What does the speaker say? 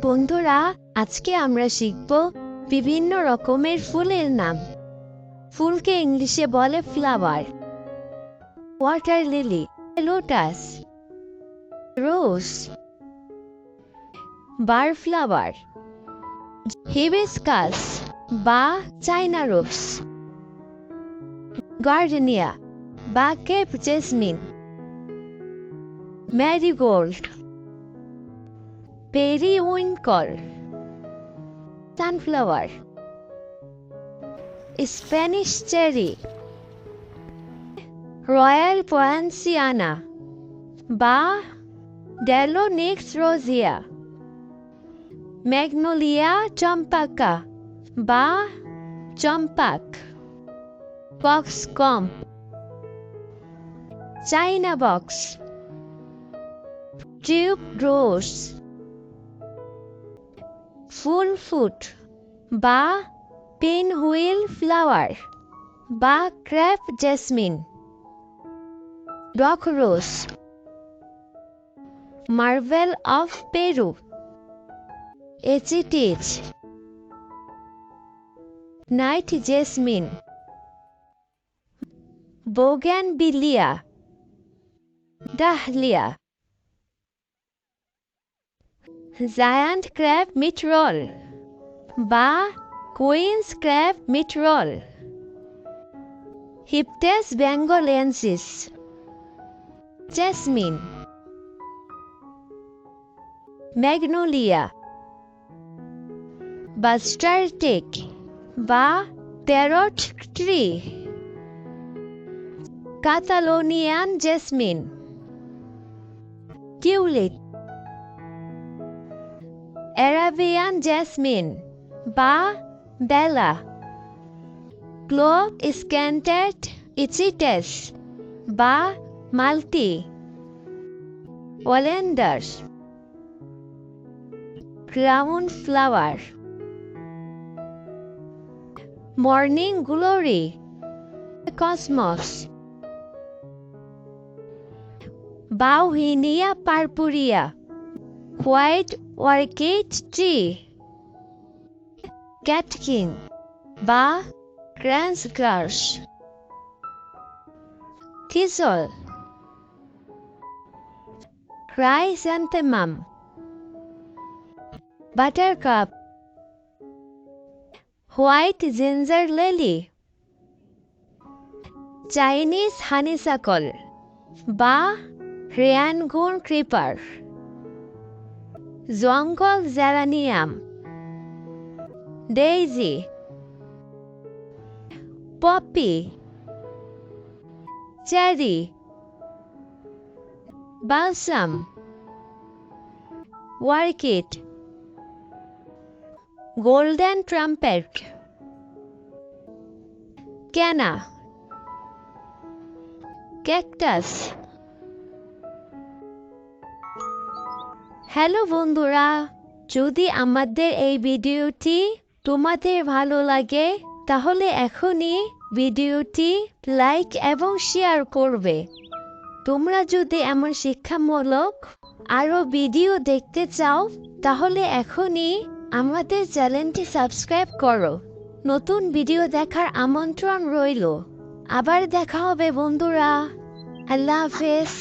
বন্ধুরা, আজকে আমরা শিখব বিভিন্ন রকমের ফুলের নাম। ফুলকে ইংলিশে বলে flower. Water lily, lotus, rose, bur flower, hibiscus বা চাইনা রোজ, গার্ডেনিয়া বা cape jasmine, marigold, periwinkle, sunflower, Spanish cherry, royal poinciana বা ডেলোনিক্স রোজিয়া, ম্যাগনোলিয়া চম্পাকা বা চম্পাক, ফক্সকম, চাইনা বক্স, টিউব রোজ, ফুল ফুট বা পেন হুইল ফ্লাওয়ার বা crepe jasmine, rock rose, marvel of Peru, echites, night jasmine, bougainvillea, dahlia, giant crape myrtle বা queen's crape myrtle, hiptage benghalensis, jasmine, magnolia, bastard take বা parrot tree, Catalonian jasmine, tulip, Arabian jasmine বা বেলা, clove scented echites বা মাল্টি, oleanders, crown flower, morning glory, cosmos, bauhinia purpurea, white orchid tree, catkin বা kans grass, thistle, chrysanthemum, buttercup, white ginger lily, Chinese honeysuckle বা Rangoon creeper, jungle geranium, daisy, poppy, cherry, balsam, orchid, golden trumpet, canna, cactus. Hello বন্ধুরা, যদি আমাদের এই ভিডিওটি তোমাদের ভালো লাগে তাহলে এখনই ভিডিওটি লাইক এবং শেয়ার করবে। তোমরা যদি এমন শিক্ষামূলক আরও ভিডিও দেখতে চাও তাহলে এখনই আমাদের চ্যানেলটি সাবস্ক্রাইব করো। নতুন ভিডিও দেখার আমন্ত্রণ রইল। আবার দেখা হবে বন্ধুরা। আল্লাহ হাফেজ।